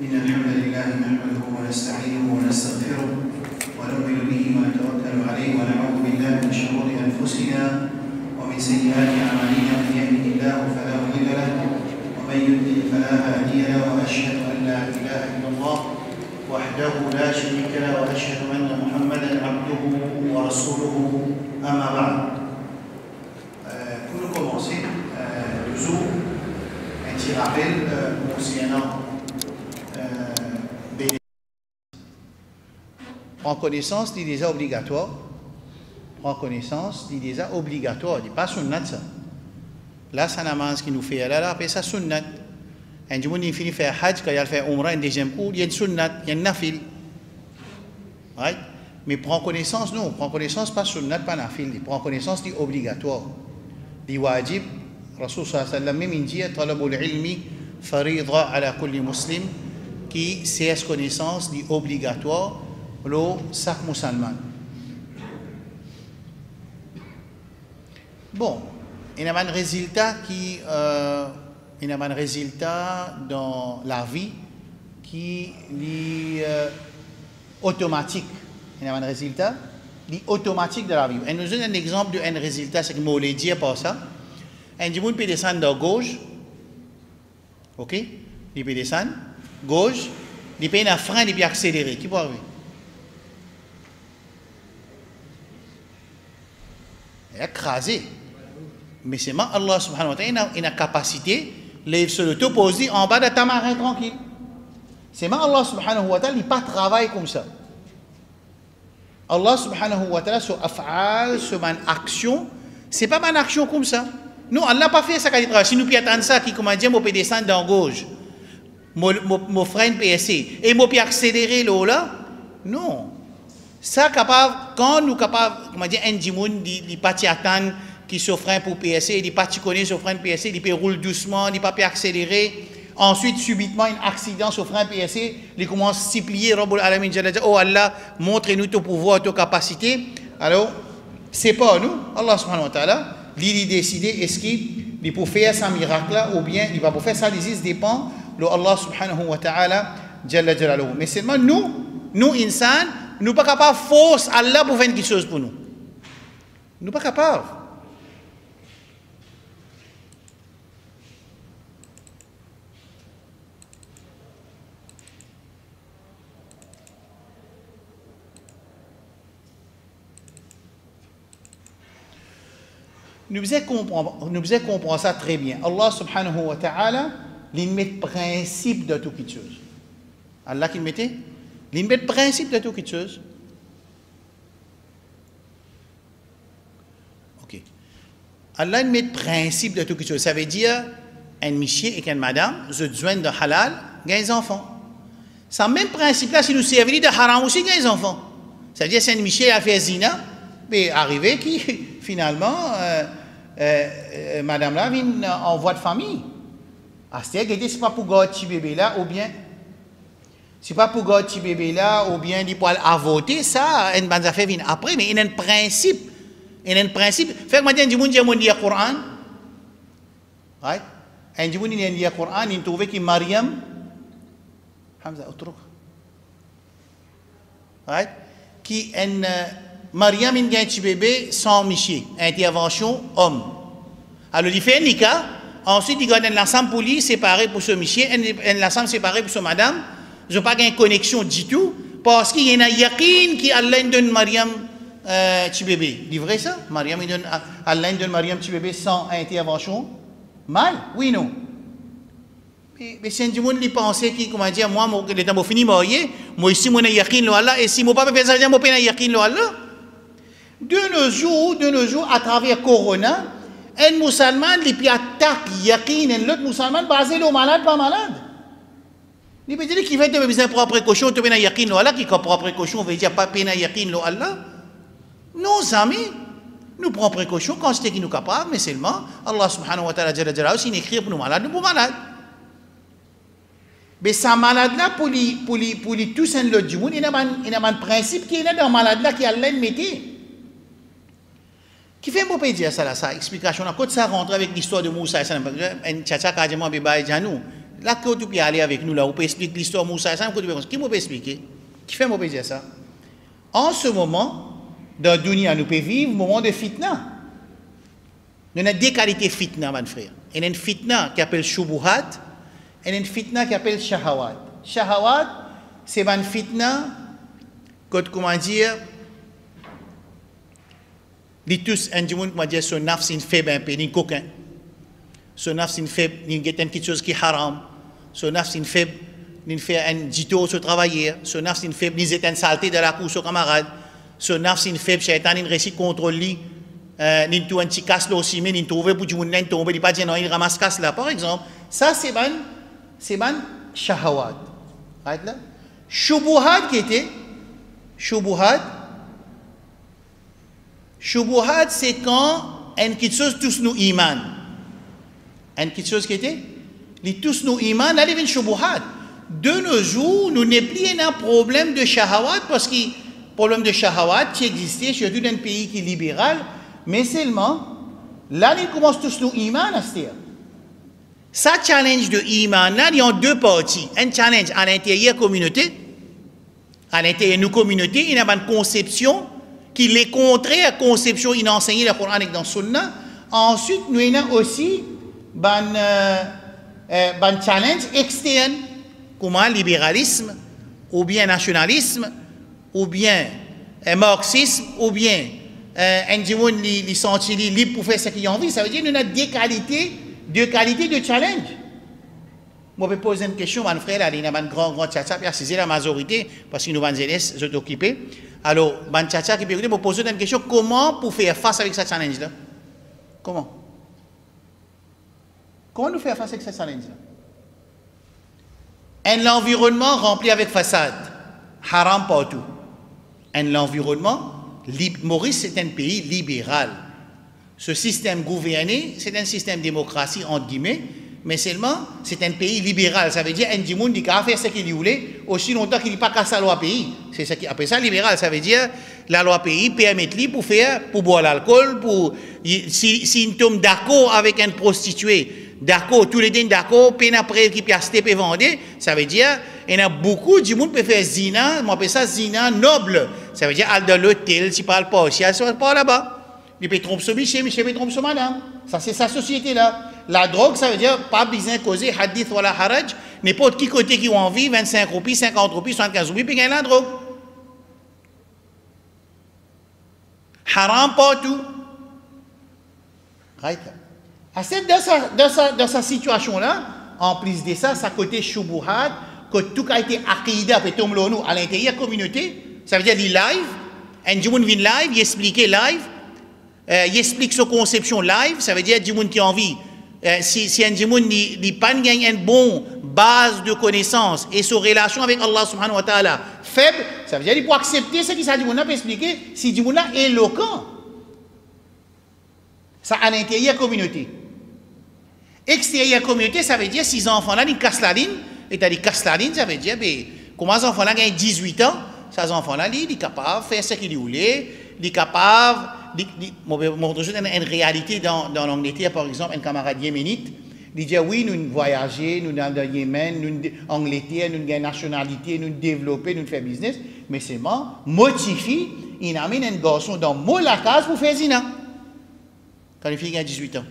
إن الحمد لله نحمده ونستعينه ونستغفره ونؤمن به ونتوكل عليه ونعوذ بالله من شرور أنفسنا ومن سيئات أعمالنا من يهده الله فلا مضل له ومن يضلل فلا هادي له وأشهد أن لا إله إلا الله وحده لا شريك له وأشهد أن محمدا عبده ورسوله أما بعد. Pour nous commencer, toujours un petit rappel concernant prendre connaissance des déjà obligatoires. Prendre connaissance des déjà obligatoires. Il n'est pas sunnat ça. Là, ça namaz qui nous fait là, après ça sunnat. Un jour, il finit faire hajj, quand il fait umrah, un deuxième coup, il y a une sunnat, il y a une nafil. Right? Mais prendre connaissance, non. Prendre connaissance, pas sunnat, pas nafil. Il prend connaissance des obligatoires. Des wajib. Rasul sallallahu alayhi wa sallam même dit talabul ilmi farida ala kulli muslim, qui c'est connaissance des obligatoires pour chaque musulman. Bon, il y a un résultat dans la vie qui est automatique. Il y a un résultat automatique de la vie. Et nous avons un exemple d'un résultat, c'est que je voulais dire par ça. Un jour, il peut descendre de gauche. Ok? Il peut descendre gauche. Il peut un frein, il peut accélérer. Qui peut arriver? Il a écrasé. Mais c'est moi, Allah subhanahu wa ta'ala, il a capacité de se l'auto-poser en bas de tamarin tranquille. C'est moi, Allah subhanahu wa ta'ala, il n'a pas travaillé comme ça. Allah subhanahu wa ta'ala, sur af'al, sur une action, c'est pas une action comme ça. Nous, Allah n'a pas fait ça quand il travaille. Si nous pouvons attendre ça, qui comment dire, on peut descendre dans gauche, mon frein PSC, et on peut accélérer là, non. Ça, capable, quand nous capable, comment dire, un dimoun, il pas attendre qui se frein pour PSC, il pas connaît ce frein PSC, il peut rouler doucement, il pas accélérer. Ensuite, subitement, un accident sur frein PSC, il commence à s'y plier, Rabbul Alamin, oh Allah, montre-nous ton pouvoir, ta capacité. Alors, c'est pas nous, Allah subhanahu wa ta'ala, il décide est-ce qu'il peut faire ce miracle-là ou bien il va pas faire ça, les dépend de Allah subhanahu wa ta'ala, Jalla Jalaluhu. Mais seulement nous, insan, nous ne sommes pas capables de forcer Allah pour faire quelque chose pour nous. Nous ne sommes pas capables. Nous devons comprendre ça très bien. Allah subhanahu wa ta'ala, il met le principe de toute chose. Allah qui mettait, il met le principe de toute chose. Ok. Allah met le principe de toute chose. Ça veut dire, un monsieur et une madame, je dois de halal, gagne des enfants. C'est le même principe-là, si nous servons de haram aussi, gagne des enfants. Ça veut dire, si un monsieur a fait zina, mais arrivé qui, finalement, madame là vient en voie de famille. C'est-à-dire que ce n'est pas pour garder ce bébé là, ou bien, c'est pas pour garder ce bébé là, ou bien il peut voter, ça, une bonne affaire vient après, mais il y a un principe. Il y a un principe. Fait que maintenant, il y a un lit au Coran. Right? Il y a un lit au Coran, il trouve que Mariam, Hamza, autre. Right? Qui est Mariam a un petit bébé sans monsieur, intervention homme. Alors il fait un nikah, ensuite il garde l'ensemble pour lui séparé pour ce monsieur, l'ensemble séparé pour ce madame. Je n'ai pas de connexion du tout, parce qu'il y a un yakin qui Allah donne Mariam petit bébé. C'est vrai ça? Allah donne Mariam petit bébé sans intervention? Mal? Oui, non. Mais si un monde pensait qu'il, comment dire, moi, le temps fini marié, moi ici, mon yakin lo Allah, et si mon papa fait ça, mon père yakin lo Allah. De nos jours, à travers Corona, un musulman qui attaque yakin, et l'autre musulman basé le malade, pas malade. Il veut dire qu'il va être besoin de prendre précaution, tu as yakin lo Allah, qui prend précaution, veut dire pas pena yakin lo Allah. Non, amis, nous prenons précaution quand c'est qui nous capable, mais seulement Allah subhanahu wa ta'ala, s'il écrit pour nous malades, nous pour malades. Mais sa malade-là, pour les tous en l'autre du monde, il y a un principe qui est là dans la malade-là qui a l'ennemi. Qui fait un beau dire ça, là, ça, explication. Quand ça rentre avec l'histoire de Moussa, un tchatcha qui a dit, moi, Janou, Là, quand tu peux aller avec nous, là, on peut expliquer l'histoire de Moussa, qui peut expliquer? Qui fait moi dire ça? En ce moment, dans la dunya, nous pouvons vivre un moment de fitna. Nous avons deux qualités de fitna, mon frère. Il y a une fitna qui s'appelle shubuhat, et une fitna qui s'appelle shahawat. Shahawat, c'est une fitna, comment dire, les tous, un monde, comment dire, son nafs, c'est une faible un peu, une coquin. Son nafs, c'est une faible, il y a quelque chose qui est haram. Son nafs, c'est une faible, il fait un dito sur travailler. Son nafs, c'est une faible, il est une saleté de la cour, son camarade. Son nafs, c'est une faible, shaitan, il réussit contrôle lui. Il trouve un petit casse là aussi, mais il trouve pour du monde, il tombe, il pas dire non, il ramasse casse là, par exemple. Ça, c'est ban shahawat. Right là? Shubuhat qui était, shubuhat, c'est quand une chose tous nous iman. Une chose qui était, les tous nous iman, là, il y a une shubuhat. De nos jours, nous n'avons plus un problème de shahawat, parce que le problème de shahawat qui existait, surtout dans un pays qui est libéral, mais seulement, là, il commence tous nous iman à se dire. Ça, challenge de iman, là, il y a deux parties. Un challenge à l'intérieur de la communauté, à l'intérieur de nos communautés, il y a une conception qui est contraire à la conception qu'il a enseignée dans le Coran et dans le Sunna. Ensuite, nous avons aussi un challenge externe, comme le libéralisme, ou bien nationalisme, ou bien marxisme, ou bien un gens qui sont libres pour faire ce qu'ils ont envie. Ça veut dire que nous avons deux qualités de challenge. Moi, je peux poser une question, mon frère, il y a un grand tchatcha, puis c'est la majorité, parce que nous avons sont occupés. Alors, mon tchatcha qui peut me poser une question, comment pour faire face avec ce challenge-là? Comment? Comment nous faire face avec ce challenge-là? Un environnement rempli avec façade, haram partout. Un environnement, Maurice, c'est un pays libéral. Ce système gouverné, c'est un système démocratie, entre guillemets, mais seulement, c'est un pays libéral. Ça veut dire un monde qui a fait ce qu'il voulait, aussi longtemps qu'il n'a pas cassé la loi pays. C'est ce qui appelle ça libéral. Ça veut dire la loi pays permet pour boire l'alcool, si il tombe d'accord avec une prostituée, d'accord, tous les deux d'accord, peine après qui peut acheter, peut vendre, ça veut dire, il y a beaucoup de monde qui peut faire zina, on appelle ça zina noble. Ça veut dire, aller dans l'hôtel, si parle pas, si elle ne pas là-bas. Il peut tromper ce monsieur, monsieur peut tromper ce madame. Ça, c'est sa société-là. La drogue, ça veut dire, pas besoin de causer hadith ou la haraj, n'importe qui côté qui ont envie, 25 roupies, 50 roupies, 75 roupies, puis gagne la drogue. Haram partout. Right. Dans sa situation-là, en plus de ça, ça côté shubuhat, que tout a été aqidah, puis tombe nous à l'intérieur de la communauté, ça veut dire les live, un jour vient live, il explique live, il explique sa conception live, ça veut dire du monde qui a envie. Si un monde n'a pas une bonne base de connaissances et sa relation avec Allah subhanahu wa ta'ala faible, ça veut dire qu'il peut accepter ce que ça dit monde peut expliquer si du monde est éloquent. Ça à l'intérieur de la communauté. Extérieur de la communauté, ça veut dire si les enfants-là, ils cassent la ligne, et tu as dit cassent la ligne, ça veut dire, ben, comment les enfants-là ont 18 ans, ces enfants-là, ils sont capables de faire ce qu'ils voulaient, ils sont capables, une réalité dans l'Angleterre, par exemple, un camarade yéménite, il dit, oui, nous voyageons, nous dans le Yémen, nous en Angleterre, nous avons une nationalité, nous développons, nous faisons business, mais seulement, motivé, il amène un garçon dans la case pour faire zina. Quand les filles ont 18 ans.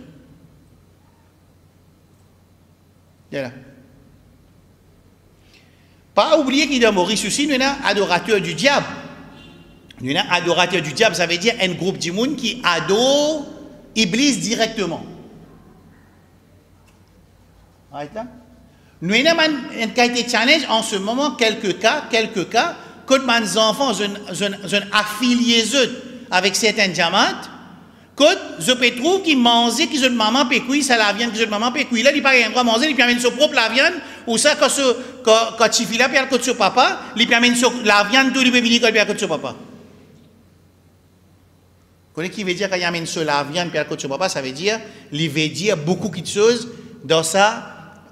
Voilà. Pas oublier qu'il y a Maurice aussi, nous avons adorateur du diable. Nous avons adorateur du diable, ça veut dire un groupe de monde qui adore Iblis directement. Right là? Nous avons un qualité de challenge en ce moment, quelques cas, quand mes enfants sont affiliés avec certains diamants, quand je peux trouver qu'ils mangent, qu'ils ont maman pécouille, ça la viande, qu'ils ont maman pécouille, là, ils n'ont pas rien droit à manger, ils amènent son propre la viande, ou ça, quand tu fais là, puis quand tu papa, ils amènent la viande, tout, ils peuvent venir quand tu papa. Vous connaissez qui veut dire quand il amène la viande, puis quand tu papa, ça veut dire, il veut dire beaucoup de choses dans ça,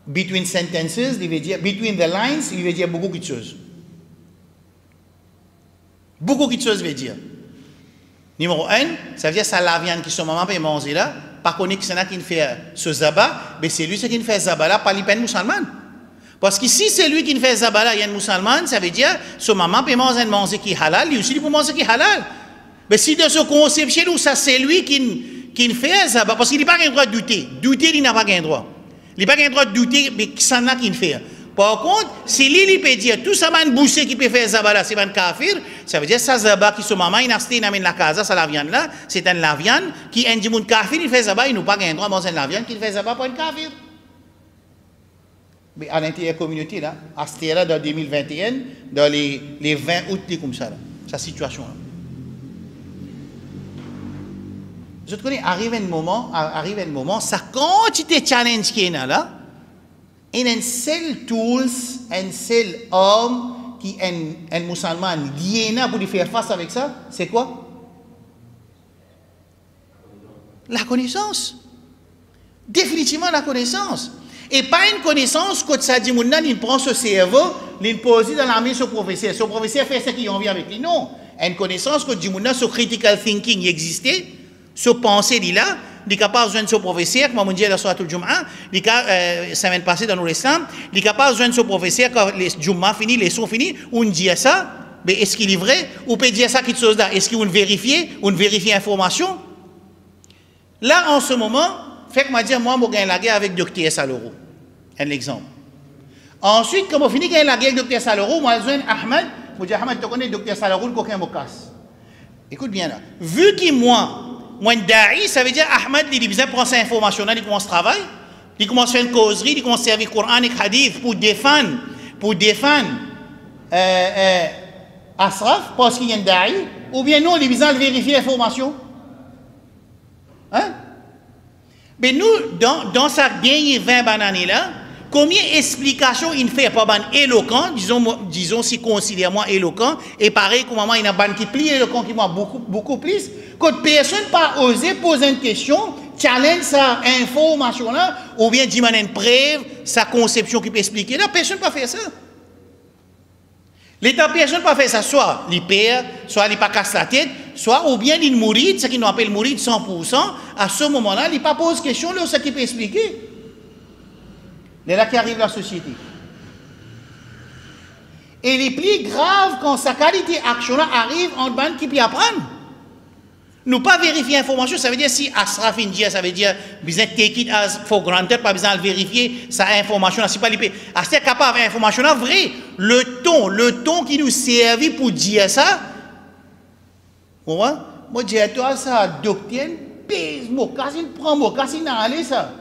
between sentences, il veut dire, between the lines, il veut dire beaucoup de choses. Beaucoup de choses veut dire. Numéro 1, ça veut dire ça la viande qui sont maman peut manger là, pas connaît que c'est là qui fait ce zaba, mais c'est lui qui fait zaba là, pas les peines musulmanes. Parce que si c'est lui qui fait zaba là, il y a une musulmane, ça veut dire que maman peut manger qui est halal, lui aussi il peut manger qui est halal. Mais si dans ce concept chez nous, ça c'est lui qui fait zaba, parce qu'il n'a pas le droit de douter. Douter, il n'a pas le droit. Il n'a pas le droit de douter, mais c'est là qu'il fait. Par contre, si lui peut dire tout ça, man boucher qui peut faire zaba là, c'est un kafir, ça veut dire ça zaba qui son maman, il a acheté, il amène la casa, ça la viande là, c'est un la viande qui est un kafir, il fait zaba, il n'a pas le droit de manger la viande, qu'il fait zaba pour un kafir. Mais à l'intérieur de la communauté, là, à ce là dans 2021, dans les 20 août, comme ça, là, sa situation là. Je te connais, arrive un moment, sa quantité de challenge qui est là, et un seul tools, un seul homme qui est un musulman lié pour lui faire face avec ça, c'est quoi? La connaissance. Définitivement la connaissance. Et pas une connaissance que ça dit, il prend ce cerveau, il pose dans la main sur le professeur. Ce professeur fait ce qu'il a envie avec lui. Non. Une connaissance que dit, ce critical thinking existait, ce pensée là, il est capable de joindre ce professeur, comme on dit à la soirée tout le Jum'a, semaine passée dans l'Islam, il est capable de joindre ce professeur quand les Jum'a fini, les sons finis, on dit ça, mais est-ce qu'il est vrai, ou peut dire ça quelque chose là, est-ce qu'on vérifie l'information? Là, en ce moment, fait que moi dire, moi, je gagne la guerre avec Dr. Saloro. Un exemple. Ensuite, quand on finit de gagner la guerre avec Dr. Saloro, moi, je dis Ahmed, je dis Ahmed, tu connais Dr. Saloro, coquin me casse. Écoute bien là. Vu que moi, da'i, ça veut dire Ahmed, il besoin de prendre cette information-là, il commence à travailler, il commence à faire une causerie, il commence à servir Coran et Hadith pour défendre Asraf, parce qu'il y a un da'i, ou bien non, il a besoin de vérifier l'information. Hein? Mais nous, dans sa gagne 20 bananes là, combien d'explications il fait par ban éloquent, disons si considère-moi éloquent, et pareil comme moi, il y a un ban qui plie éloquent qui moi beaucoup plus, que personne pas osé poser une question, challenge sa information là, ou bien dire une preuve, sa conception qui peut expliquer, là, personne pas fait ça. L'État, personne pas fait ça, soit il perd, soit il pas casse la tête, soit ou bien il mourit, ce qu'on appelle mourir 100%, à ce moment-là, il pas pose question, là, ce qui peut expliquer. C'est là qui arrive la société. Et les plus graves, quand sa qualité action arrive en bande qui peut apprendre. Nous pas vérifier l'information, ça veut dire si Asraf India, ça veut dire besoin take it as for granted, pas besoin de vérifier sa information, c'est pas l'IP. C'est capable d'information vrai. Le ton qui nous servit pour dire ça, moi dis à toi ça, docteur, pèse mon casse, il prend mon casse, il n'a allé ça.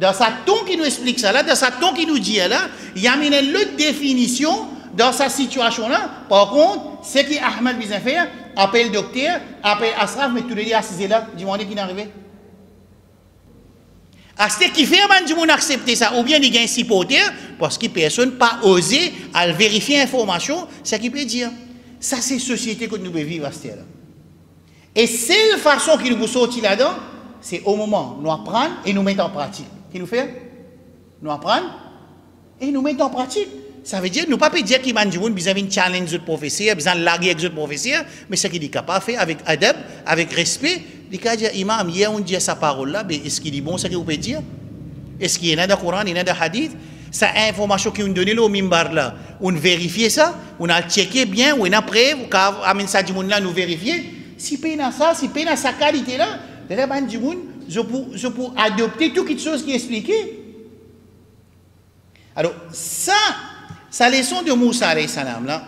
Dans sa ton qui nous explique ça là, dans sa ton qui nous dit là, il y a une autre définition dans sa situation là. Par contre, ce qui Ahmed besoin faire, appelle docteur, appelle Asraf, mais tout le monde assisé là, dis-moi qui est arrivé. C'est qui fait du monde accepter ça, ou bien il gagne si poter, parce que personne pas osé à vérifier l'information, c'est ce qu'il peut dire. Ça, c'est la société que nous devons vivre à ce là. Et c'est la façon qui nous sortit là-dedans, c'est au moment où nous apprenons et nous mettons en pratique. Qui nous fait? Nous apprenons et nous mettons en pratique. Ça veut dire, nous ne pouvons pas dire qu'il y a besoin d'un challenge de professeur, besoin de laguer avec le professeur, mais ce qu'il est capable de faire avec adab, avec respect, il peut dire, imam, hier on dit sa parole là, mais est-ce qu'il est bon ce qu'il peut dire? Est-ce qu'il y a dans le Coran, il y a dans le hadith? Cette information qu'on donne au mimbar là, on vérifie ça, on a checké bien, on a preuve, on a amené ça du monde là, nous vérifier. Si il y a ça, si il y a sa qualité là, je peux adopter toute chose qui est expliquée. Alors, sa leçon de Moussa alayhi salam là,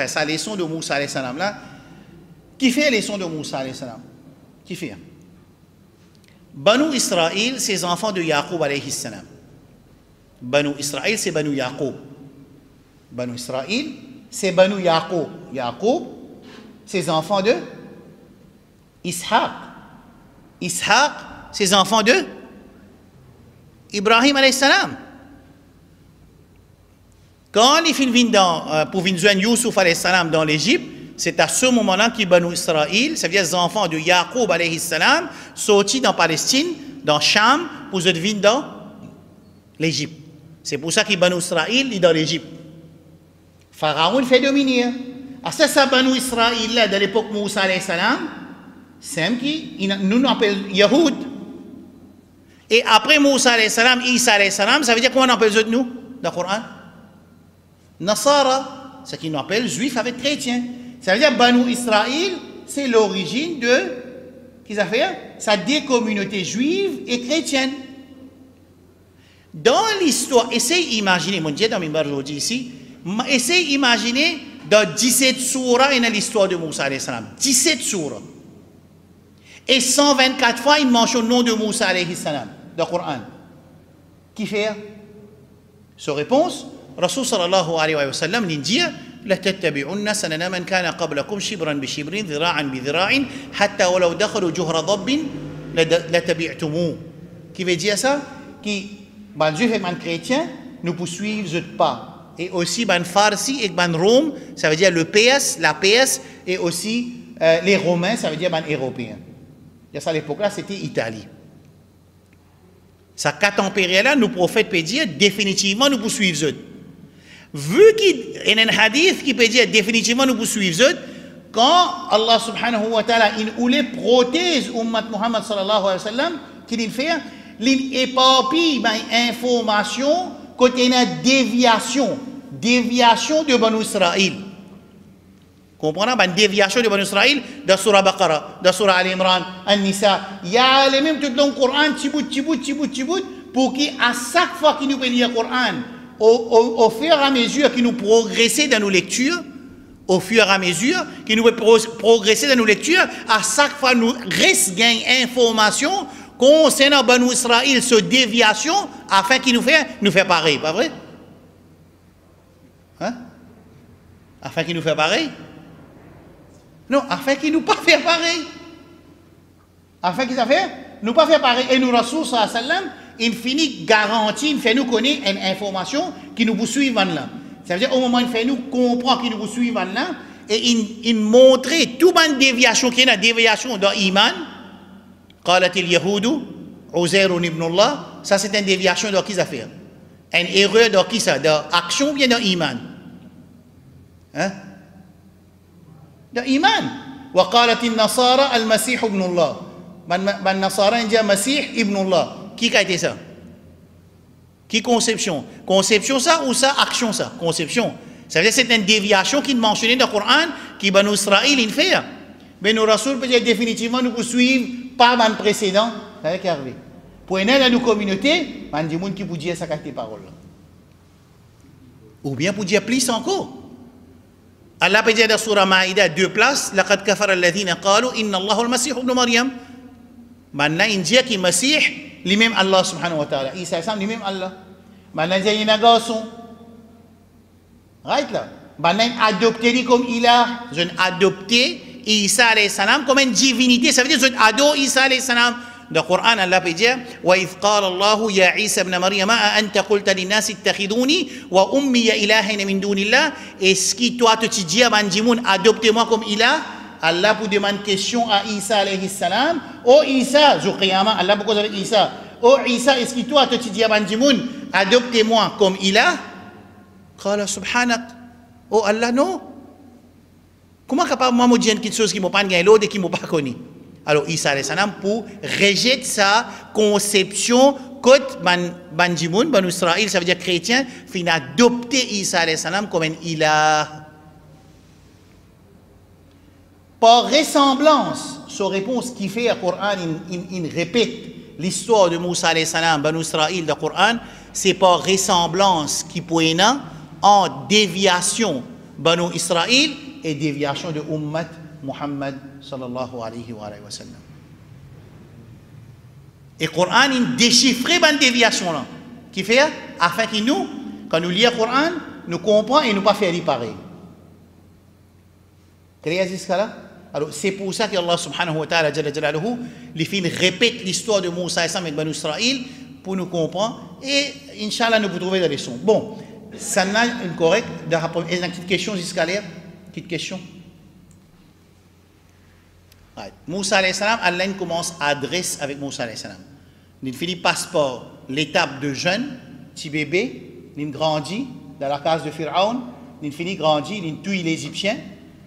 sa leçon de Moussa alayhi salam là, qui fait la leçon de Moussa alayhi salam? Qui fait? Banu Israël, ses enfants de Yaqub alayhi salam. Banu Israël, c'est Banu Yaqub. Banu Israël, c'est Banu Yaqub. Yaqub, ses enfants de Ishaq. Ishaq, ses enfants de Ibrahim alayhi salam. Quand les filles viennent pour venir joindre Youssouf alayhi salam dans l'Égypte, c'est à ce moment-là que Banu Israël, ça veut dire les enfants de Yaqub alayhi salam, sortis dans Palestine, dans Cham, pour venir dans l'Égypte. C'est pour ça que Banu Israël est dans l'Égypte. Pharaon fait dominer. À ça, Banu Israël, là, de l'époque Moussa alayhi salam, c'est qui nous appelle Yahoud. Et après Moussa alayhi salam, Isa alayhi salam, ça veut dire comment on appelle nous dans le Coran? Nasara, ce qu'ils nous appellent juifs avec chrétiens. Ça veut dire Banu Israël, c'est l'origine de, qu'est-ce que ça fait? Ça des communautés juives et chrétiennes. Dans l'histoire, essayez d'imaginer, mon Dieu, dans mes aujourd'hui ici, essayez d'imaginer dans 17 surahs et dans l'histoire de Moussa alayhi salam. 17 surahs. Et 124 fois, il mentionne le nom de Moussa alayhi salam dans le Coran. Qui fait? Sa réponse, Rasul sallallahu alayhi wa sallam nous dit لتتبعن سنن من كان قبلكم شبرا بشبر ذراعا بذراع حتى ولو دخلوا جهر ضب لتبعتموه. Qui veut dire ça? Qui, ben Juif et ben chrétien, nous poursuivent eux pas. Et aussi ben Farsi et ben Rome, ça veut dire le PS, la PS, et aussi les Romains, ça veut dire ben Européens. Et ça à l'époque-là, c'était Italie. Ça 4 empires-là, nous prophètes peuvent dire définitivement nous poursuivent eux. Vu qu'il y a un hadith qui peut dire définitivement nous poursuivons eux, quand Allah subhanahu wa ta'ala il voulait protéger ummat Muhammad sallallahu alayhi wa sallam, qu'il fait, il éparpille information côté une déviation de Banu Israël. Comprenez? Une déviation de Banu Israël dans Surah Baqarah, dans Surah Al-Imran, An-Nisa. Il y a les mêmes tout dans le Coran, tibout, pour qu'à chaque fois qu'il nous peut lire le Coran, au fur et à mesure que nous progressons dans nos lectures, au fur et à mesure que nous progressons dans nos lectures, à chaque fois nous gagnons information concernant Banu Israël, cette déviation, afin qu'il nous fait pareil, pas vrai? Hein? Afin qu'il nous fait pareil? Non, afin qu'il nous pas fait pareil. Afin qu'il nous pas fait pareil. Et nous, Rasul sallallahu alayhi wa sallam, il finit garantie, il fait nous connaître une information qui nous poursuit là. Ça veut dire au moment où il fait nous comprendre qu'il nous poursuit là, et il montre toute une déviation qui est une déviation dans l'iman. قالت اليهود عزير ابن الله. Ça c'est une déviation dans qui ça fait? Une erreur dans qui ça? Dans action ou bien dans l'iman? Hein? Dans l'iman. وقالت النصارى المسيح ابن الله. Ben Nasara dit Masih ibn Allah. Qui a été ça? Qui conception? Conception ça ou ça action ça? Conception. Ça veut dire que c'est une déviation qui est mentionnée dans le Coran qui Banu Israël il fait. Mais nos Rasul peut dire définitivement nous poursuivre pas man précédent. Ça veut dire qu'arrivé. Pour aider dans nos communautés, man dit monde qui peut dire ça avec tes paroles. Ou bien pour dire plus encore. Allah peut dire dans Surah Maïda 2 places لقد كفر الذين قالوا إن الله المسيح ابن مريم. Maintenant il dit que Masih lui-même Allah subhanahu wa ta'ala. Isa lui-même Allah. Maintenant il y a un garçon. Right là. Maintenant il adopté comme ilah. Je adopté Isa alayhi salam comme une divinité. Ça veut dire je adore Isa alayhi salam. Dans le Coran Allah peut dire وإذ قال الله يا عيسى ابن مريم أأنت قلت للناس اتخذوني وأمي إلهين من دون الله. Est-ce que toi tu dis à Bandimoun adoptez-moi comme ilah? Allah pour demander question à Isa alayhi salam. Oh Isa, jour qiyamah, Allah pour cause avec Isa. Oh Isa, est-ce que toi tu dis à Bandimoun adoptez-moi comme ilah? Qala subhanak. Oh Allah non. Comment capable moi me dire quelque chose qui m'a pas gagné l'autre et qui m'a pas connu? Alors Isa alayhi salam pour rejeter sa conception côté Bandimoun, Banu Israël, ça veut dire chrétien, fin adopter Isa alayhi salam comme un ilah. Par ressemblance, sa réponse qui fait le Coran, il répète l'histoire de Moussa alayhi salam, Banu Israël, dans le Coran, c'est par ressemblance qui pointe en déviation Banu Israël et déviation de Ummat Muhammad sallallahu alayhi wa sallam. Et le Coran, il déchiffre cette déviation là, qui fait afin que nous, quand nous lisons le Coran, nous comprenons et nous pas faire pareil. Créez jusqu'à là? Alors c'est pour ça que Allah subhanahu wa ta'ala les films répète l'histoire de Moussa et avec Banu Israël pour nous comprendre et Inch'Allah nous pouvons trouver la leçon. Bon, ça n'a une correcte. Une petite question jusqu'à l'air. Petite question. Right. Moussa alayhi salam, Allah commence à adresser avec Moussa alayhi salam. Il finit passeport, l'étape de jeune, petit bébé, il grandit dans la case de Pharaon, il finit grandit, il tue les Égyptiens.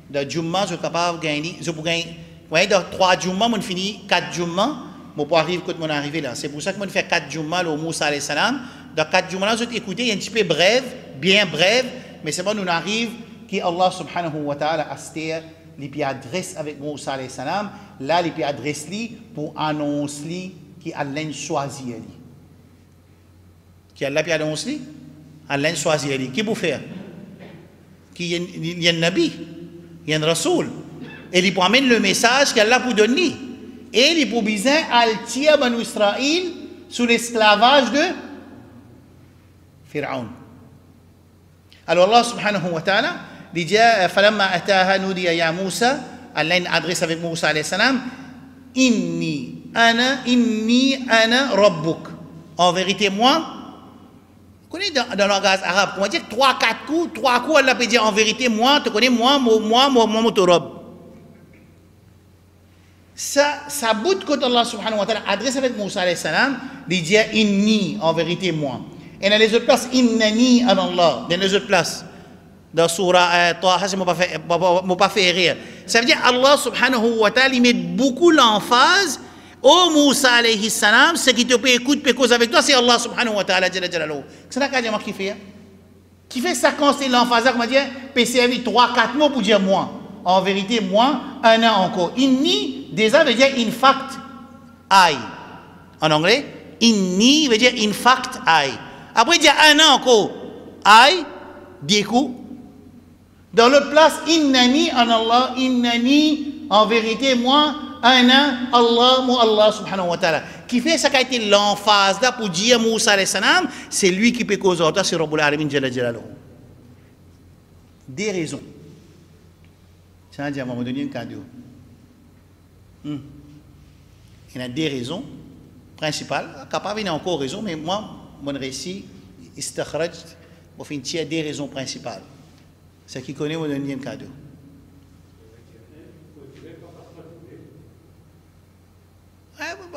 Dans Jumma, je suis capable de gagner. Je peux gagner. Vous voyez, dans 3 Jumma, on finit 4 Jumma. je peux arriver quand je arrivé là. C'est pour ça que je fais 4 Jumma au Moussa alayhi salam. Dans 4 Jumma, vous écoutez, il y a un petit peu brève, bien brève, mais c'est bon, nous arrive qu'Allah subhanahu wa ta'ala a sté les puis adresse avec Moussa alayhi salam. Là, les puis adresse lui pour annoncer qui Allah choisi lui. Qui Allah puis annonce lui, Allah choisi lui. Qui vous faire? Qui y a un nabi, il y a un rasoul. Et il peut amener le message qu'Allah peut donner. Et il peut besoin d'altier Banu Israël sous l'esclavage de Pharaon. Alors Allah subhanahu wa ta'ala dit فلما أتاها نودي يا موسى Allah adresse avec Moussa alayhi salam inni ana rabbuk. En vérité moi, vous connaissez dans le langage arabe, comment dire 3 coups Allah peut dire en vérité moi, tu connais moi mon rob. Ça bout quand Allah subhanahu wa ta'ala adresse avec Moussa alayhi salam, il dit inni, en vérité moi. Et dans les autres places, innani an Allah. Dans les autres places, dans Surah Taha, ça ne m'a pas fait rire. Ça veut dire Allah subhanahu wa ta'ala, il met beaucoup l'emphase au Moussa alayhi salam, ce qui te peut écouter, peut cause avec toi, c'est Allah subhanahu wa ta'ala. C'est ça qu'il y a qui fait. Qui fait ça quand c'est l'emphase, comme dire, peut servir 3-4 mots pour dire moi. En vérité, moi, un an encore. Inni, déjà, veut dire in fact, I. En anglais, inni veut dire in fact, I. Après, il y a un an encore. I, des coups. Dans l'autre place, innani en Allah, innani, en vérité, moi, un an, Allah, moi, Allah, subhanahu wa ta'ala. Qui fait ça qui a été l'emphase là pour dire Moussa alayhi salam, c'est lui qui peut causer autant, c'est Rabbul Alamin Jalla Jalaluhu. Des raisons. Ça veut dire, on va me donner un cadeau. Il y a des raisons principales. Capable, il y a encore raison, mais moi, mon récit, istakhraj, au fin, il y a des raisons principales. Ce qui connaît, on va donner un cadeau.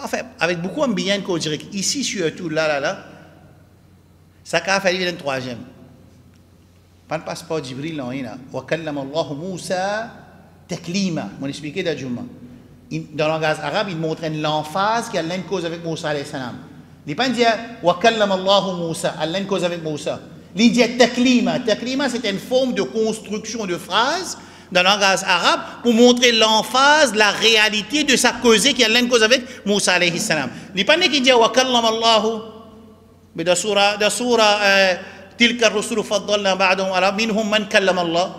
Enfin, avec beaucoup d'ambiance qu'on dirait ici, surtout là, ça a fallu le troisième. Pas le passeport Jibril, là, wa kallama Allah Moussa taklima. On expliqué dans Jumma. Dans le langage arabe, il montre l'emphase qu'il y a une cause avec Moussa alayhi salam. Il ne dit pas dire wa kallama Allah Moussa, Allah une cause avec Moussa. Il dit taklima. Taklima, c'est une forme de construction de phrase dans le langage arabe pour montrer l'emphase, la réalité de sa causée qui a une cause avec Moussa alayhi salam. Il n'est pas qu'il dit wa kallama Allah, mais dans surah tilka ar-rusul faddalna ba'dahum ala minhum man kallama Allah.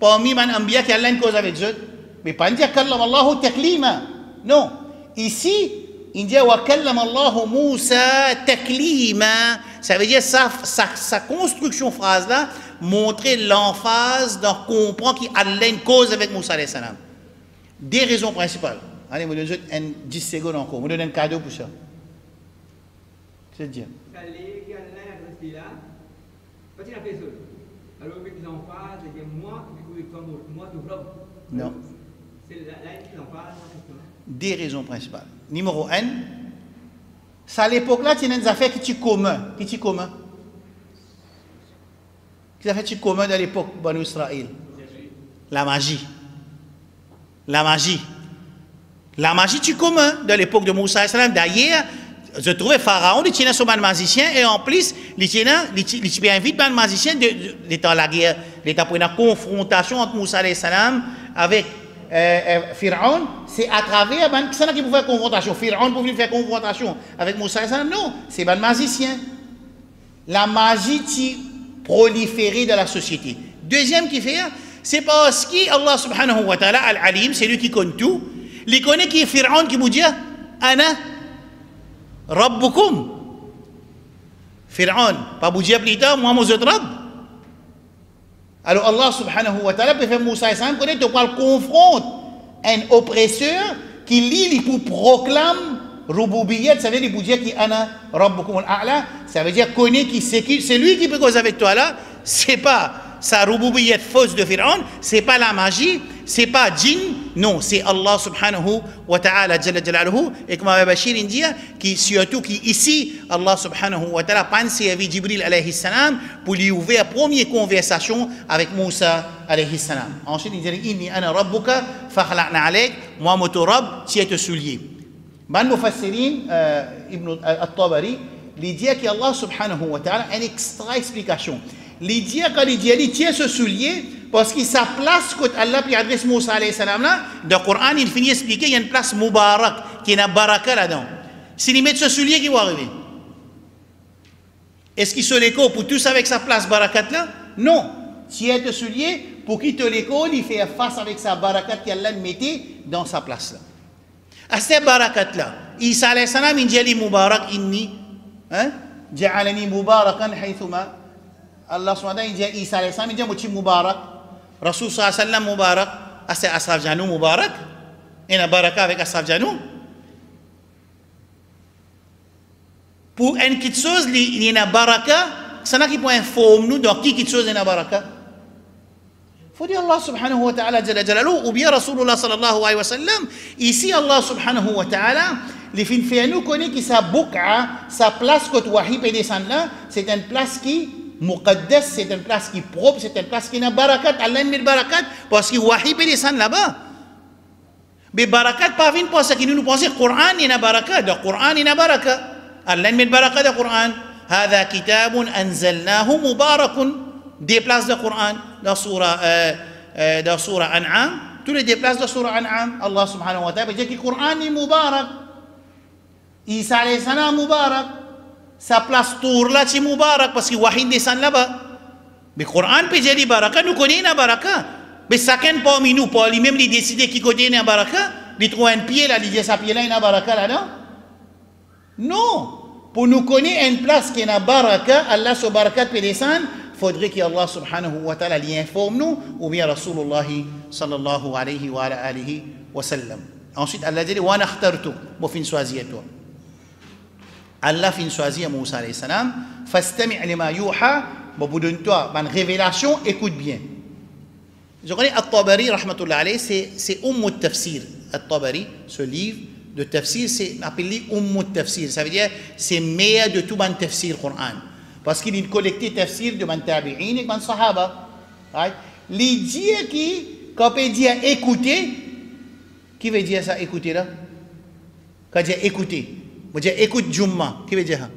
Parmi man anbiya qui a une cause avec eux, mais pas dire kallama Allah taklima. Non. Ici, il dit wa kallama Allah Moussa taklima. Ça veut dire sa construction phrase là montrer l'emphase d'en comprendre qu'il a une cause avec Moussa alayhi salam. Des raisons principales. Allez, je vous donne 10 secondes encore. Je vous donne un cadeau pour ça. C'est dire. Non. Des raisons principales. Numéro 1, c'est à l'époque là, il y a des affaires qui sont communes. Qui sont communes? Qui sont communes à l'époque, Banu Israël? La magie. La magie. La magie, c'est commun dans l'époque de Moussa. D'ailleurs, je trouvais Pharaon, il tient son magicien, et en plus, il invite un magicien dans la guerre. Il a pris une confrontation entre Moussa avec Pharaon. C'est à travers qui pouvait faire confrontation. Pharaon pouvait faire confrontation avec Moussa. Non, c'est un magicien. La magie qui proliférée dans la société. Deuxième qui fait, c'est parce que Allah subhanahu wa ta'ala, al-alim, c'est lui qui connaît tout. Il connaît qui est Pharaon qui vous dit Ana Rabbukum. Pharaon, pas vous dire plus tard, moi, je Rabb. Alors Allah subhanahu wa ta'ala peut faire Moussa et Sam connaître de quoi il confronte un oppresseur qui lit, il pour proclame Rububiyyat, ça veut dire pour dire qu'il Ana Rabbukum al-A'la, ça veut dire connaît qui c'est lui qui peut causer avec toi là, c'est pas sa Rububiyyat fausse de Pharaon, c'est pas la magie, c'est pas djinn, non, c'est Allah subhanahu wa ta'ala jalla jalaluhu. Et comme Bachir dit, qui surtout qui ici, Allah subhanahu wa ta'ala pense avec Jibril alayhi salam pour lui ouvrir la première conversation avec Moussa alayhi salam. Ensuite, il dit inni ana rabbuka fakhla'na alayk, moi mon Rabb, tu es te soulier. Ban Mufassirin, Ibn al-Tabari, il dit qu'Allah subhanahu wa ta'ala a une extra explication. Il dit quand il tient ce soulier, parce que sa place que Allah puis adresse Moussa alayhi salam là, dans le Coran, il finit d'expliquer, il y a une place Mubarak, qui est une baraka là-dedans. S'il met ce soulier, qui va arriver? Est-ce qu'il se l'écho pour tous avec sa place barakat là? Non. Si il te soulier, pour qu'il te l'écho, il fait face avec sa barakat qu'Allah mettait dans sa place là. À cette barakat là, Isa alayhi salam, il dit Mubarak inni, hein? Ja'alani mubarakan haythuma. Allah subhanahu wa ta'ala, il dit Isa alayhi salam, il dit Mouchi Mubarak. Rasul sallallahu alayhi wa sallam Mubarak. À cette Asraf Janou Mubarak. Il y a une baraka avec Asraf Janou. Pour une petite chose, il y a une baraka, c'est là qui peut informer nous dans qui petite chose est une baraka. Il faut dire Allah subhanahu wa ta'ala jalla jalaluhu, ou bien Rasulullah sallallahu alayhi wa sallam. Ici, Allah subhanahu wa ta'ala, les films fait nous connaît que sa bouqa, sa place que wahi peut descendre là, c'est une place qui muqaddas, c'est une place qui propre, c'est une place qui n'a barakat, Allah n'a barakat, parce que wahi peut descendre là-bas. Mais barakat pas vient parce que nous pensons que le Coran est une barakat, le Coran est une barakat. Allah met barakat dans le Coran. هذا كتاب أنزلناه مبارك. Des places de Coran dans Surah An'am. Tous les déplaces de Surah An'am. Allah subhanahu wa ta'ala dit que le Coran est mubarak. Isa alayhi salam mubarak. Sa place tour là c'est mubarak parce que wahid descend là-bas. Mais le Coran peut dire baraka. Nous connaissons la baraka. Mais chacun parmi nous, pour lui-même, il décide qui connaît la baraka. Il trouve un pied là, il dit sa pied là, il y a une baraka là-dedans. Non. Pour nous connaître une place qui est une baraka, Allah sur barakat peut descendre, il faudrait qu'Allah subhanahu wa ta'ala l'y informe nous, ou bien Rasulullah sallallahu alayhi wa alihi wa sallam. Ensuite, Allah dit, wa nakhtartu, moi fin choisi à toi. Allah fin choisi à Moussa alayhi salam, fastami' lima yuha, bon, vous donne-toi, une révélation, écoute bien. Je connais At-Tabari, rahmatullah alayhi, c'est Tafsir. At-Tabari, ce livre de tafsir, c'est appelé Tafsir. Ça veut dire, c'est meilleur de tout le tafsir Coran. Parce qu'il est collecté tafsir de man tabi'in et man sahaba. Right? L'idée qui, quand on peut dire écouter, qui veut dire ça, écouter là? Quand on dit écouter, on veut dire écoute Jumma. Qui veut dire ça?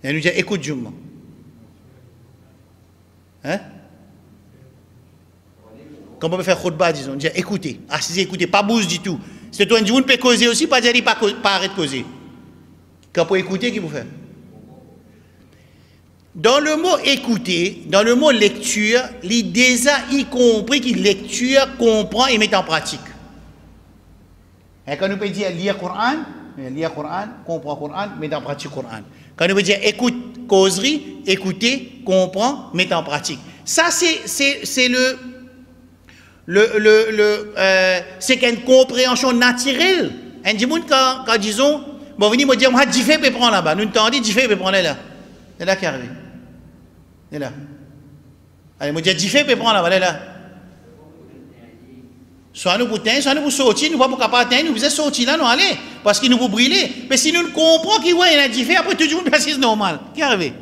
Il nous dit écoute Jumma. Hein? Quand on peut faire khutbah, disons, on dit écoutez, assisez, écoutez, pas bouge du tout. C'est toi, on peut causer aussi, pas dire pas arrêter de causer. Quand pour écouter, qu'est-ce qu'il faut faire? Dans le mot écouter, dans le mot lecture, l'idée y compris que lecture comprend et met en pratique. Et quand on peut dire lire Coran, comprend Coran, met en pratique Coran. Quand on peut dire écoute, causerie, écouter, comprend, met en pratique. Ça, c'est c'est qu'une compréhension naturelle. Un dit quand disons, bon, venez me dire, moi, Djifé peut prendre là-bas. Nous t'en dit, Djifé peut prendre là. C'est là qui arrive. C'est là. Allez, me dire, Djifé peut prendre là-bas, là. Soit nous pour teindre, soit nous pour sortir, nous pas pour capable teindre, nous faisons sortir là, nous allez. Parce qu'il nous pour brûler. Mais si nous comprenons qu'il y a un Djifé, après tout le monde pense que c'est normal. Qui arrive?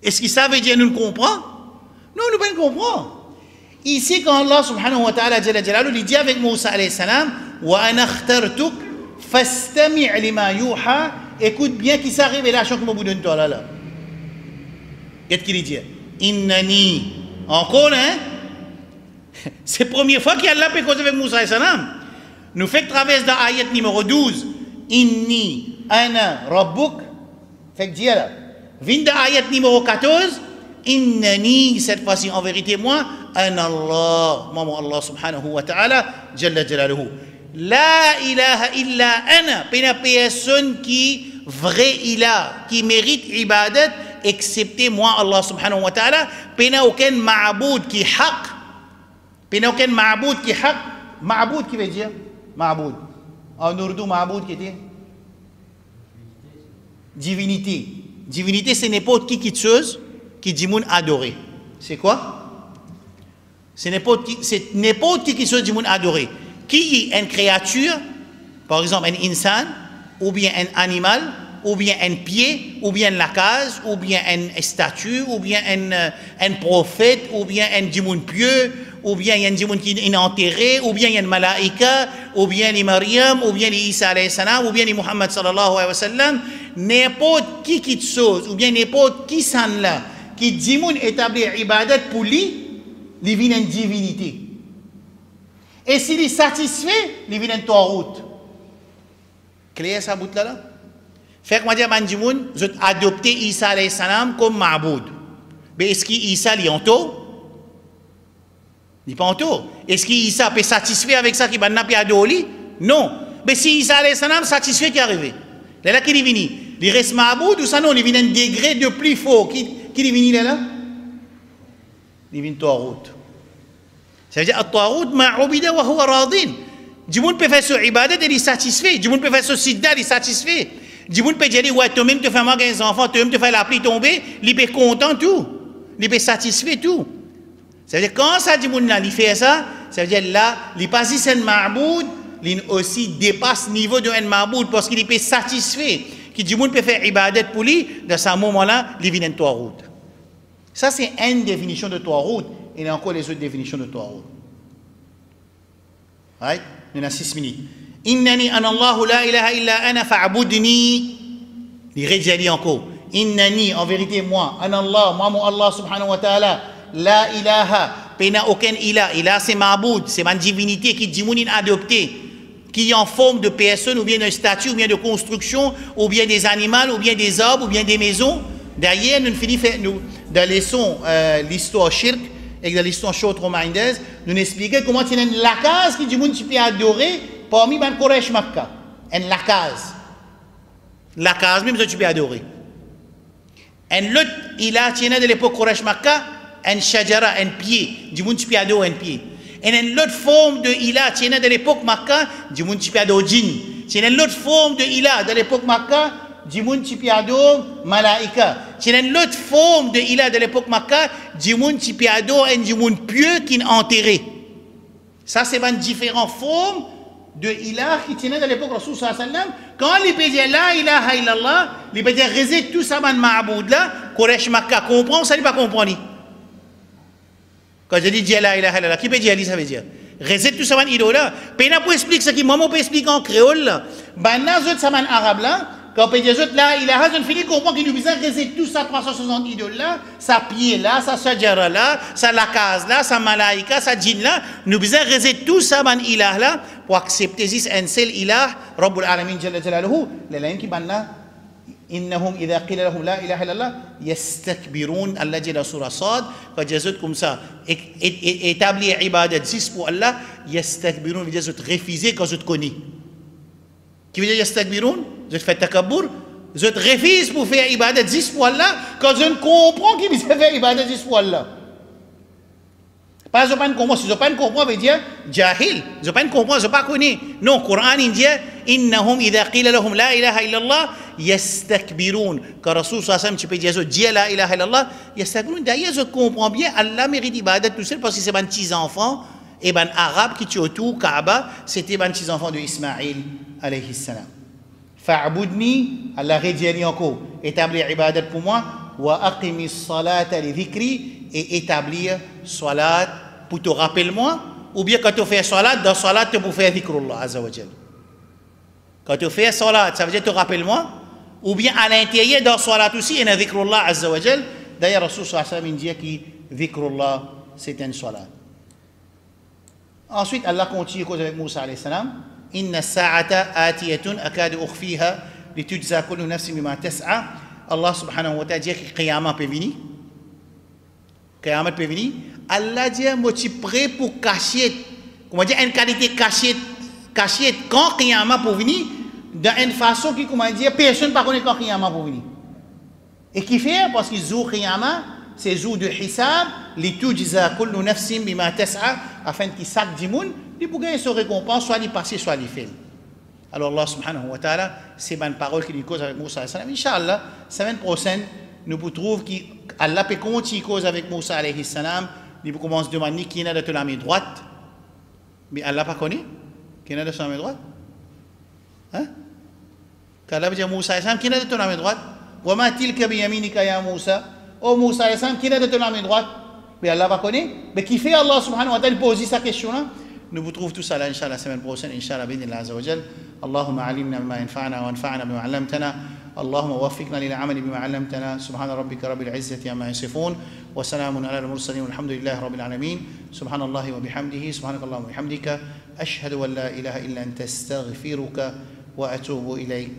Est-ce que ça veut dire nous le comprenons? Non, nous ne pouvons pas comprendre. Ici, quand Allah subhanahu wa ta'ala il dit avec Moussa alayhi salam, wa ana akhtartuk fastami' lima yuha, écoute bien qui ça révélation que vous donne toi là. Qu'est-ce qu'il dit? Innani. Encore, hein? C'est la première fois qu'Allah peut causer avec Moussa alayhi salam. Nous fait traverse dans l'ayat numéro 12. Inni ana rabbuk. Fait que dire là. Vient dans l'ayat numéro 14. Innani, cette fois-ci en vérité moi, an Allah, maman Allah subhanahu wa ta'ala, jalla jalaluhu. La ilaha illa ana, pena personne qui vrai ilah, qui mérite ibadat, excepté moi Allah subhanahu wa ta'ala, pena aucun ma'aboud qui haq, pena aucun ma'aboud qui haq, ma'aboud qui veut dire, ma'aboud. En ourdou, ma'aboud qui dit divinité. Divinité, c'est n'importe qui chose qui dit moun adoré. C'est quoi? C'est n'importe qui chose dit moun adoré. Qui est une créature, par exemple un insan, ou bien un animal, ou bien un pied, ou bien la case, ou bien une statue, ou bien un prophète, ou bien un dimoun pieux, ou bien il y a des gens qui sont enterrés, ou bien il y a des malaïka, ou bien les Maryam, ou bien les Isa alayhi salam, ou bien les Muhammad sallallahu alayhi wa sallam, n'importe qui quitte chose, ou bien n'importe qui s'en là, qui dit moun établir ibadat pour lui, il vient une divinité. Et s'il est satisfait, il vient une route. Clair ça bout là? Fait que moi dis man dimoun, je adopté Isa alayhi salam comme ma'boud. Mais est-ce qu'Isa est en tort? Il n'est pas en tort. Est-ce qu'Isa peut satisfaire avec ça qui va n'a pas adoré? Non. Mais si Isa alayhi salam satisfait qui est arrivé. Là qui est venu, il reste ma'boud ou ça non, il vient un degré de plus fort. Qui est venu là? Il vient Tarout. Ça veut dire Tarout ma'ubida wa huwa radin. Du monde peut faire ce ibadat et il est satisfait. Du monde peut faire ce sidda, il est satisfait. Du monde peut dire, ouais, toi-même te fais manger des enfants, toi-même te fais la pluie tomber, il est content tout. Il est satisfait tout. Ça veut dire, quand ça dit monde là, il fait ça, ça veut dire là, il passe si c'est un ma'boud, il aussi dépasse le niveau de un ma'boud parce qu'il est satisfait. Qui du monde peut faire ibadat pour lui, dans ce moment-là, il vient en Tarout. Ça, c'est une définition de Tarout. Il y a encore les autres définitions de Tarout. Right? Il y a 6 minutes. Innani ana Allah la ilaha illa ana fa'budni. Il redit encore. Innani, en vérité, moi, ana Allah, moi, mon Allah subhanahu wa ta'ala, la ilaha, pena aucun ilah. Ilah, c'est ma'boud, c'est ma divinité qui dit mounine adopté, qui est en forme de personne, ou bien de statue, ou bien de construction, ou bien des animaux, ou bien des arbres, ou bien des maisons. D'ailleurs, nous finissons dans l'histoire shirk, et dans l'histoire short reminders, nous expliquons comment il y a une lacase qui dit mounine tu peux adorer parmi les Quraysh Makkah. Une lacase. Lacase, même ça tu peux adorer. Un l'autre, il a tenu de l'époque Quraysh Makkah, un shajara, un pied. Du monde tu peux adorer un pied. Et une autre forme de ilah tenu de l'époque Makkah, du monde tu peux adorer djinn. C'est une autre forme de ilah de l'époque Makkah, du monde tu peux adorer malaïka. C'est une autre forme de ilah de l'époque Makkah, du monde tu peux adorer un du monde pieux qui est enterré. Ça, c'est une différente forme de ilah qui tenait dans l'époque Rasul sallallahu alayhi wa sallam. Quand il peut dire la ilaha illallah, il peut dire réser tout ça man ma'boud là, Quraysh Makkah comprend, ça ne pas comprendre. Quand je dis la ilaha illallah, qui peut dire ça veut dire réser tout ça man idole là. Pena pour expliquer ce qui maman peut expliquer en créole là. Banna zot ça man arabe là, quand on peut dire zot la ilaha, je ne finis comprendre qu'il nous besoin réser tout ça 360 idoles là, sa pied là, sa shajara là, sa lakaz là, sa malaïka, sa djinn là, nous besoin réser tout ça man ilah là pour accepter this un seul ilah Rabbul Alamin jalla jalaluhu. Les qui banna innahum idha qila lahum la ilaha illallah yastakbirun. Allah dit dans surah Sad, quand Jésus comme ça établir ibadat 10 pour Allah, yastakbirun veut dire refuser quand je te connais. Qui veut dire yastakbirun? Je fais takabbur, je te refuse pour faire ibadat 10 pour Allah quand je ne comprends qui veut faire ibadat 10 pour Allah. Pas je ne comprends, si je ne comprends, veut dire jahil. Je ne comprends, je ne connais. Non, le Coran il dit innahum idha qila lahum la ilaha illallah yastakbirun. Quand Rasul sallallahu alayhi wa sallam tu peux dire la ilaha illallah yastakbirun. D'ailleurs, je comprends bien, Allah mérite ibadat tout seul parce que c'est un petit enfant et un arabe qui tue autour Kaaba, c'était un petit enfant de Ismaïl alayhi salam. Fa'budni, Allah redit encore, établir ibadat pour moi, wa aqimis salata li dhikri, et établir salat pour te rappeler moi, ou bien quand tu fais salat, dans salat tu peux faire dhikrullah azza wa jal. Quand tu fais salat, ça veut dire te rappelle moi, ou bien à l'intérieur dans salat aussi, il y a dhikrullah azza wa jal. D'ailleurs, Rasul sallallahu alayhi wa sallam dit que dhikrullah c'est un salat. Ensuite, Allah continue avec Moussa alayhi salam. Inna sa'ata atiyatun akadu ukhfiha litujza kullu nafsin bima tas'a. Allah subhanahu wa ta'ala dit que Qiyamah peut venir. Qiyamah peut venir. Allah dit moi tu prêt pour cacher, comment dire, une qualité cachée quand Qiyamah peut venir, d'une façon qui, comment dire, personne ne connaît quand Qiyamah peut venir. Et qui fait parce que jour Qiyamah, c'est jour de Hisab, litujza kullu nafsin bima tas'a, afin qu'il sac du monde, il peut gagner son récompense, soit il passe, soit il fait. Alors Allah subhanahu wa ta'ala, c'est une parole qui nous cause avec Moussa alayhi salam. Inch'Allah, semaine prochaine, nous trouvons qu'Allah peut continuer cause avec Moussa alayhi salam. Il commence à demander qui est de la main droite. Mais Allah pas connaît qui est de la main droite. Hein? Quand Allah veut dire Moussa alayhi salam, qui est de la main droite? Wa ma tilka bi yaminika ya Moussa? Oh Moussa alayhi salam, qui est de la main droite? Mais Allah va connaître. Mais qui fait Allah subhanahu wa ta'ala poser sa question là? Nous vous trouvons tout ça là, Inch'Allah, la semaine prochaine, Inch'Allah, b'idhnillah azza wa jal. Allahumma alimna bima yanfa'ana wa anfa'na bima 'allamtana. Allahumma waffiqna lil 'amali bima 'allamtana. Subhana rabbika rabbil 'izzati amma yasifun. Wa salamun 'alal mursalin walhamdulillahi rabbil 'alamin. Subhanallahi wa bihamdihi, subhanakallahumma wa bihamdika. Ashhadu an la ilaha illa anta astaghfiruka wa atubu ilayk.